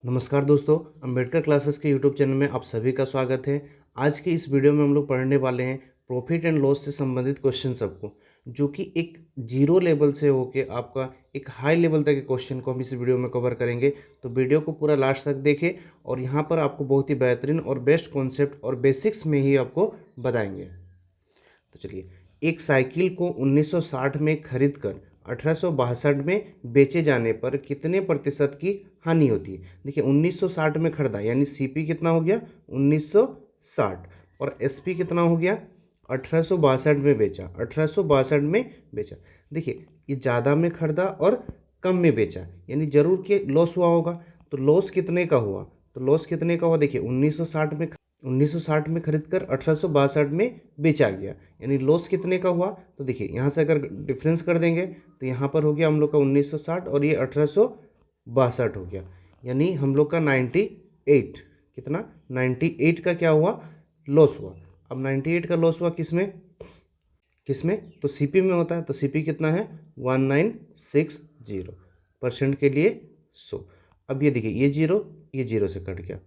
नमस्कार दोस्तों, अंबेडकर क्लासेस के यूट्यूब चैनल में आप सभी का स्वागत है। आज की इस वीडियो में हम लोग पढ़ने वाले हैं प्रॉफिट एंड लॉस से संबंधित क्वेश्चन सबको, जो कि एक जीरो लेवल से होके आपका एक हाई लेवल तक के क्वेश्चन को हम इस वीडियो में कवर करेंगे। तो वीडियो को पूरा लास्ट तक देखें और यहाँ पर आपको बहुत ही बेहतरीन और बेस्ट कॉन्सेप्ट और बेसिक्स में ही आपको बताएंगे। तो चलिए, एक साइकिल को 1960 में खरीद कर 1862 में बेचे जाने पर कितने प्रतिशत की हानि होती है। देखिए, 1960 में खरीदा यानी सीपी कितना हो गया 1960 और एसपी कितना हो गया 1862 में बेचा, 1862 में बेचा। देखिए, ये ज़्यादा में खरीदा और कम में बेचा यानी जरूर कि लॉस हुआ होगा। तो लॉस कितने का हुआ, तो लॉस कितने का हुआ, देखिए 1960 में खरीद कर 1862 में बेचा गया यानी लॉस कितने का हुआ। तो देखिए, यहाँ से अगर डिफरेंस कर देंगे तो यहाँ पर हो गया हम लोग का 1960 और ये 1862 हो गया यानी हम लोग का 98, कितना 98 का क्या हुआ लॉस हुआ। अब 98 का लॉस हुआ किसमें किसमें, तो सीपी में होता है। तो सीपी कितना है 1960% के लिए 100। अब ये देखिए, ये जीरो से कट गया।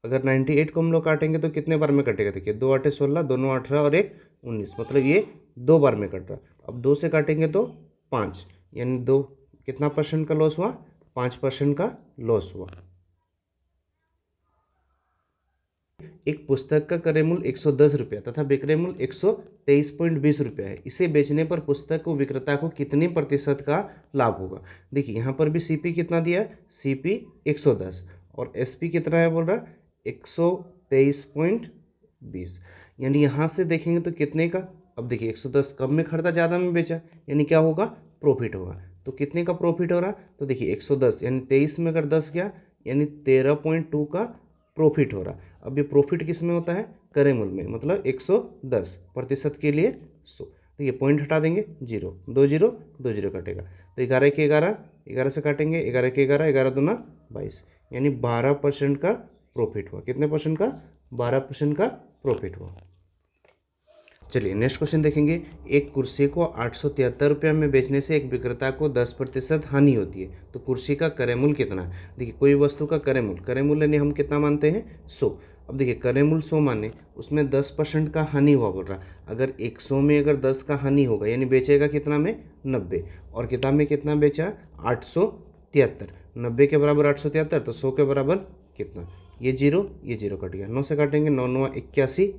अगर 98 को हम लोग काटेंगे तो कितने बार में कटेगा, देखिए 2 8 16, दोनों 18 और एक 19, मतलब ये 2 बार में कट रहा। अब 2 से काटेंगे तो 5 यानी 2 कितना परसेंट का लॉस हुआ, 5% का लॉस हुआ। एक पुस्तक का क्रय मूल्य 110 रुपया तथा विक्रय मूल्य 123.20 रुपया है। इसे बेचने पर पुस्तक को विक्रेता को कितने प्रतिशत का लाभ होगा। देखिए, यहाँ पर भी सीपी कितना दिया है, सीपी 110 और एसपी कितना है बोल रहा 123.20 यानी यहाँ से देखेंगे तो कितने का। अब देखिए, 110 कम में खरीदा, ज़्यादा में बेचा यानी क्या होगा, प्रॉफिट होगा। तो कितने का प्रॉफिट हो रहा, तो देखिए 110 यानी 23 में अगर 10 गया यानी 13.2 का प्रॉफिट हो रहा। अब ये प्रॉफिट किस में होता है, क्रय मूल्य में, मतलब 110% के लिए 100। तो ये पॉइंट हटा देंगे, 0 2 0 2 0 कटेगा। तो 11 के 11, 11 से काटेंगे 11 के 11, 11 दूना 22 यानी 12% का प्रॉफिट हुआ। कितने परसेंट का, 12% का प्रॉफिट हुआ। चलिए नेक्स्ट क्वेश्चन देखेंगे। एक कुर्सी को 873 रुपये में बेचने से एक विक्रेता को 10% हानि होती है, तो कुर्सी का क्रय मूल्य कितना है। देखिए, कोई वस्तु का क्रय मूल्य यानी हम कितना मानते हैं 100। अब देखिए, क्रय मूल्य 100 माने उसमें 10% का हानि हुआ बोल रहा। अगर 100 में अगर 10 का हानि होगा यानी बेचेगा कितना में 90, और किताब में कितना बेचा 873, 90 के बराबर 873, तो 100 के बराबर कितना, ये जीरो कट गया। 9 से काटेंगे 9 9 81,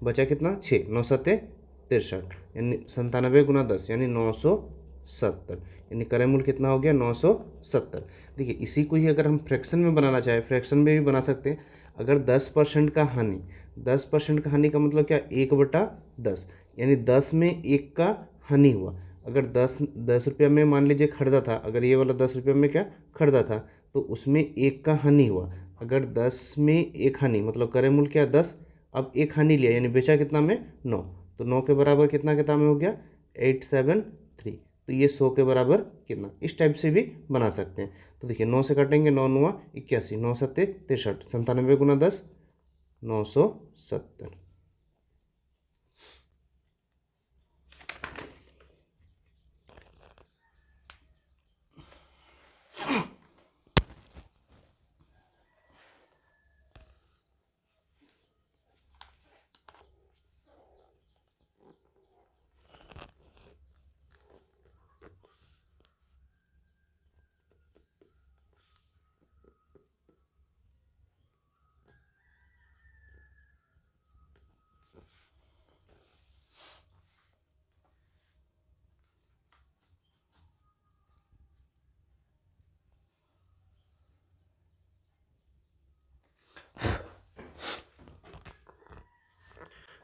बचा कितना 6, 9 7 63 यानी 97 गुना 10 यानी 970 यानी क्रय मूल्य कितना हो गया 970। देखिए, इसी को ही अगर हम फ्रैक्शन में बनाना चाहें, फ्रैक्शन में भी बना सकते हैं। अगर 10% का हानि, 10% का हानि का मतलब क्या, 1/10 यानी 10 में 1 का हानि हुआ। अगर 10 रुपये में मान लीजिए खरीदा था, अगर ये वाला 10 रुपये में क्या खरीदा था तो उसमें 1 का हानि हुआ। अगर 10 में 1 हानि मतलब क्रय मूल्य क्या 10, अब 1 हानि लिया यानी बेचा कितना में 9, तो 9 के बराबर कितना किताब में हो गया 873, तो ये 100 के बराबर कितना, इस टाइप से भी बना सकते हैं। तो देखिए, 9 से काटेंगे 9 9 81, 9 7 63, 97 गुना 10 970।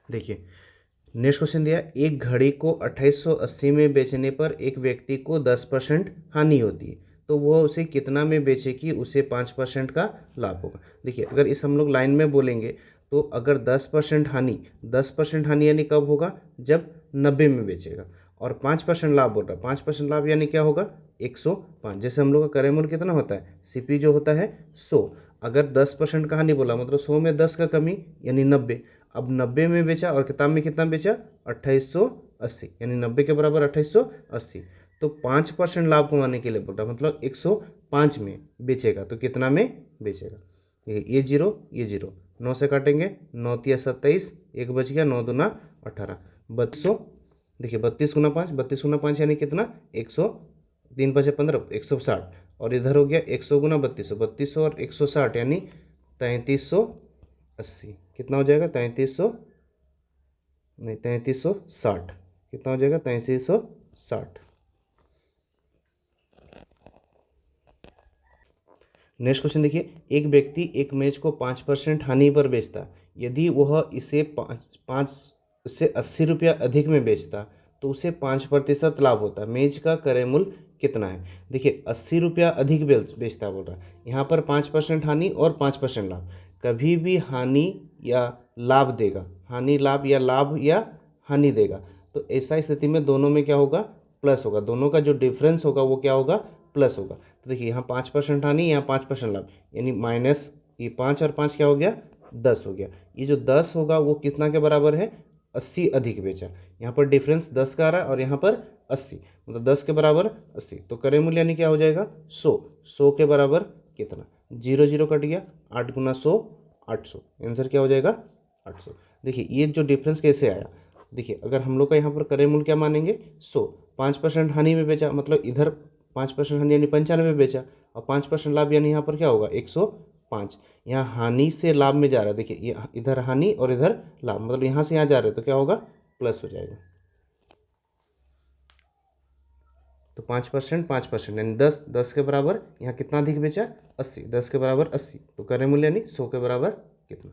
देखिए, नेक्स्ट क्वेश्चन दिया, एक घड़ी को 2880 में बेचने पर एक व्यक्ति को 10% हानि होती है, तो वह उसे कितना में बेचे कि उसे 5% का लाभ होगा। देखिए, अगर इस हम लोग लाइन में बोलेंगे तो अगर 10% हानि, 10% हानि यानी कब होगा, जब 90 में बेचेगा, और 5% लाभ बोल रहा है, 5% लाभ यानी क्या होगा 105। जैसे हम लोग का क्रय मूल्य कितना होता है, सीपी जो होता है 100, अगर 10% का हानि बोला मतलब 100 में 10 का कमी यानी 90। अब 90 में बेचा और किताब में कितना बेचा 2880 यानी 90 के बराबर 2880, तो 5% लाभ कमाने के लिए बोल रहा है, मतलब 105 में बेचेगा तो कितना में बेचेगा। ये जीरो 9 से काटेंगे, 9 तिया 27, 1 बच गया, 9 दूना 18, 3200। देखिए 32 गुना 5 यानी कितना 100, 3 5 15, 160, और इधर हो गया 100 गुना 3200 और 160 यानी 3380। कितना हो जाएगा 3300, नहीं 3360, कितना हो जाएगा 3360। नेक्स्ट क्वेश्चन देखिए, एक व्यक्ति एक मेज को 5% हानि पर बेचता, यदि वह इसे पाँच से 80 रुपया अधिक में बेचता तो उसे 5% लाभ होता। मेज का क्रय मूल्य कितना है। देखिए 80 रुपया अधिक बेचता बोल रहा है, यहाँ पर 5% हानि और 5% लाभ। कभी भी हानि या लाभ देगा, हानि लाभ या लाभ या हानि देगा, तो ऐसा स्थिति में दोनों में क्या होगा प्लस होगा, दोनों का जो डिफरेंस होगा वो क्या होगा प्लस होगा। तो देखिए यहाँ 5% हानि, यहाँ 5% लाभ, यानी माइनस ये 5 और 5 क्या हो गया 10 हो गया। ये जो 10 होगा वो कितना के बराबर है 80 अधिक बेचा। यहाँ पर डिफरेंस 10 का आ रहा है और यहाँ पर 80, मतलब 10 के बराबर 80, तो क्रय मूल्य यानी क्या हो जाएगा 100 के बराबर कितना, 0 0 कट गया, 8 गुना 100 800, आंसर क्या हो जाएगा 800। देखिए ये जो डिफरेंस कैसे आया, देखिए अगर हम लोग का यहाँ पर क्रय मूल्य क्या मानेंगे 100, 5% हानि में बेचा, मतलब इधर 5% हानि यानी 95 में बेचा, और 5% लाभ यानी यहाँ पर क्या होगा 105। यहाँ हानि से लाभ में जा रहा है, देखिए ये इधर हानि और इधर लाभ, मतलब यहाँ से यहाँ जा रहे हैं तो क्या होगा प्लस हो जाएगा। तो 5% यानी 10 के बराबर, यहाँ कितना अधिक बेचा 80, 10 के बराबर 80, तो क्रय मूल्य यानी 100 के बराबर कितना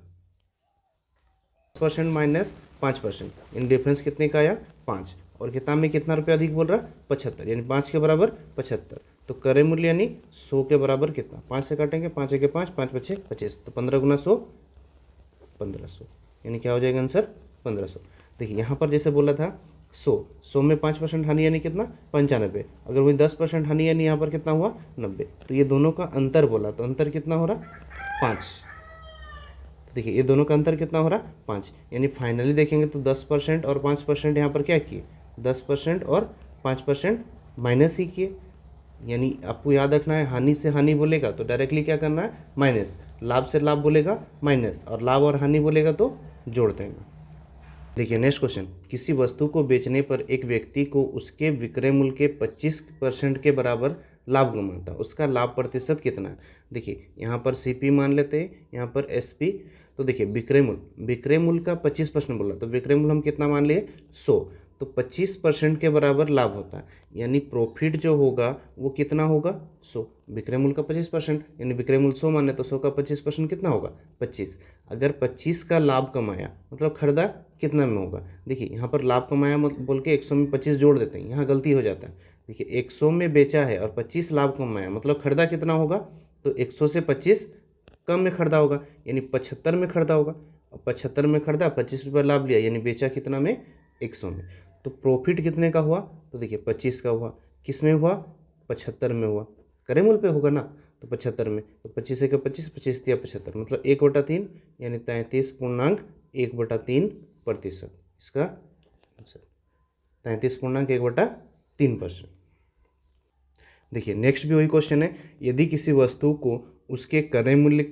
5% माइनस 5%, इन डिफरेंस कितने का आया 5, और किताब में कितना रुपया अधिक बोल रहा 75, यानी 5 के बराबर 75, तो क्रय मूल्य यानी 100 के बराबर कितना, 5 से काटेंगे, 5 1 5, 5 5 25, तो 15 गुना 100 1500, यानी क्या हो जाएगा आंसर 1500। देखिए यहाँ पर जैसे बोला था 100 में 5% हानि यानी कितना 95, अगर वही 10% हानि यानी यहाँ पर कितना हुआ 90, तो ये दोनों का अंतर बोला, तो अंतर कितना हो रहा 5। देखिए ये दोनों का अंतर कितना हो रहा 5, यानी फाइनली देखेंगे तो 10% और 5% यहाँ पर क्या किए, 10% और 5% माइनस ही किए। यानी आपको याद रखना है, हानि से हानि बोलेगा तो डायरेक्टली क्या करना है माइनस, लाभ से लाभ बोलेगा माइनस, और लाभ और हानि बोलेगा तो जोड़ देना। देखिए नेक्स्ट क्वेश्चन, किसी वस्तु को बेचने पर एक व्यक्ति को उसके विक्रय मूल्य के 25% के बराबर लाभ कमाता है, उसका लाभ प्रतिशत कितना है। देखिए यहाँ पर सीपी मान लेते हैं, यहाँ पर एसपी, तो देखिए विक्रय मूल्य का 25% बोला, तो विक्रय मूल्य हम कितना मान लिए 100, तो 25% के बराबर लाभ होता है, यानी प्रॉफिट जो होगा वो कितना होगा 100, विक्रय मूल्य का 25%, यानी विक्रय मूल्य 100 माने तो 100 का 25% कितना होगा 25। अगर 25 का लाभ कमाया मतलब खरीदा कितना में होगा, देखिए यहाँ पर लाभ कमाया बोल के 100 में 25 जोड़ देते हैं, यहाँ गलती हो जाता है। देखिए 100 में बेचा है और 25 लाभ कमाया, मतलब खरीदा कितना होगा, तो 100 से 25 कम में खरीदा होगा, यानी 75 में खरीदा होगा, और 75 में खरीदा 25 रुपये लाभ लिया, यानी बेचा कितना में 100 में। तो प्रॉफिट कितने का हुआ, तो देखिए 25 का हुआ, किस में हुआ 75 में हुआ, क्रय मूल्य पे होगा ना, तो 75 में, तो 25 के 25, 25 दिया 75, मतलब 1/3 यानी 33.1/3%, इसका 33.1/3%। देखिए नेक्स्ट भी वही क्वेश्चन है, यदि किसी वस्तु को उसके क्रय मूल्य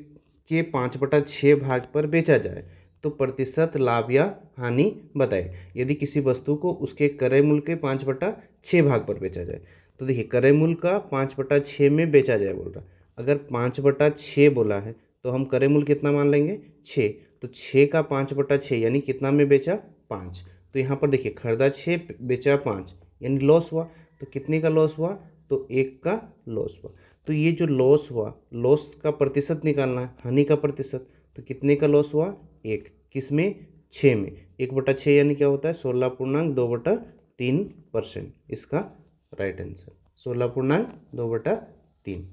के 5/6 भाग पर बेचा जाए तो प्रतिशत लाभ या हानि बताए। यदि किसी वस्तु को उसके क्रय मूल्य के 5/6 भाग पर बेचा जाए, तो देखिए क्रय मूल्य का 5/6 में बेचा जाए बोल रहा, अगर 5/6 बोला है तो हम क्रय मूल्य कितना मान लेंगे 6, तो 6 का 5/6 यानी कितना में बेचा 5, तो यहाँ पर देखिए खरीदा 6 बेचा 5, यानी लॉस हुआ, तो कितने का लॉस हुआ, तो 1 का लॉस हुआ। तो ये जो लॉस हुआ, लॉस का प्रतिशत निकालना है, हानि का प्रतिशत, तो कितने का लॉस हुआ 1, किस में 6 में, 1/6 यानी क्या होता है 16.2/3%, इसका राइट आंसर 16.2/3।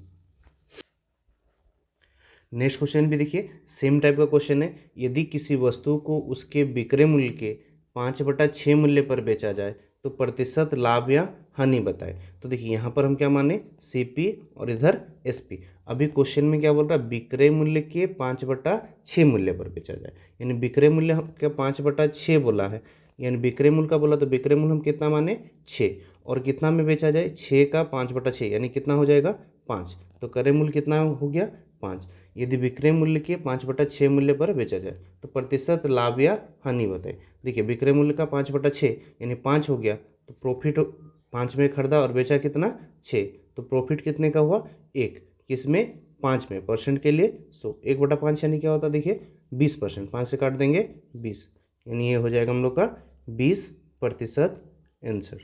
नेक्स्ट क्वेश्चन भी देखिए सेम टाइप का क्वेश्चन है, यदि किसी वस्तु को उसके विक्रय मूल्य के 5/6 मूल्य पर बेचा जाए तो प्रतिशत लाभ या हानि बताए। तो देखिए यहाँ पर हम क्या माने सीपी और इधर एसपी। अभी क्वेश्चन में क्या बोल रहा है, विक्रय मूल्य के 5/6 मूल्य पर बेचा जाए, यानी विक्रय मूल्य का 5/6 बोला है, यानी विक्रय मूल्य का बोला तो विक्रय मूल्य हम कितना माने 6, और कितना में बेचा जाए, 6 का 5/6 यानी कितना हो जाएगा 5। तो क्रय मूल्य कितना हो गया 5। यदि विक्रय मूल्य के 5/6 मूल्य पर बेचा जाए तो प्रतिशत लाभ या हानि बताए। देखिए विक्रय मूल्य का 5/6 यानी 5 हो गया, तो प्रॉफिट 5 में खरीदा और बेचा कितना 6, तो प्रॉफिट कितने का हुआ 1। किसमें 5 में, परसेंट के लिए 100, 1/5 यानी क्या होता है देखिए 20%, 5 से काट देंगे 20, यानी ये हो जाएगा हम लोग का 20% आंसर।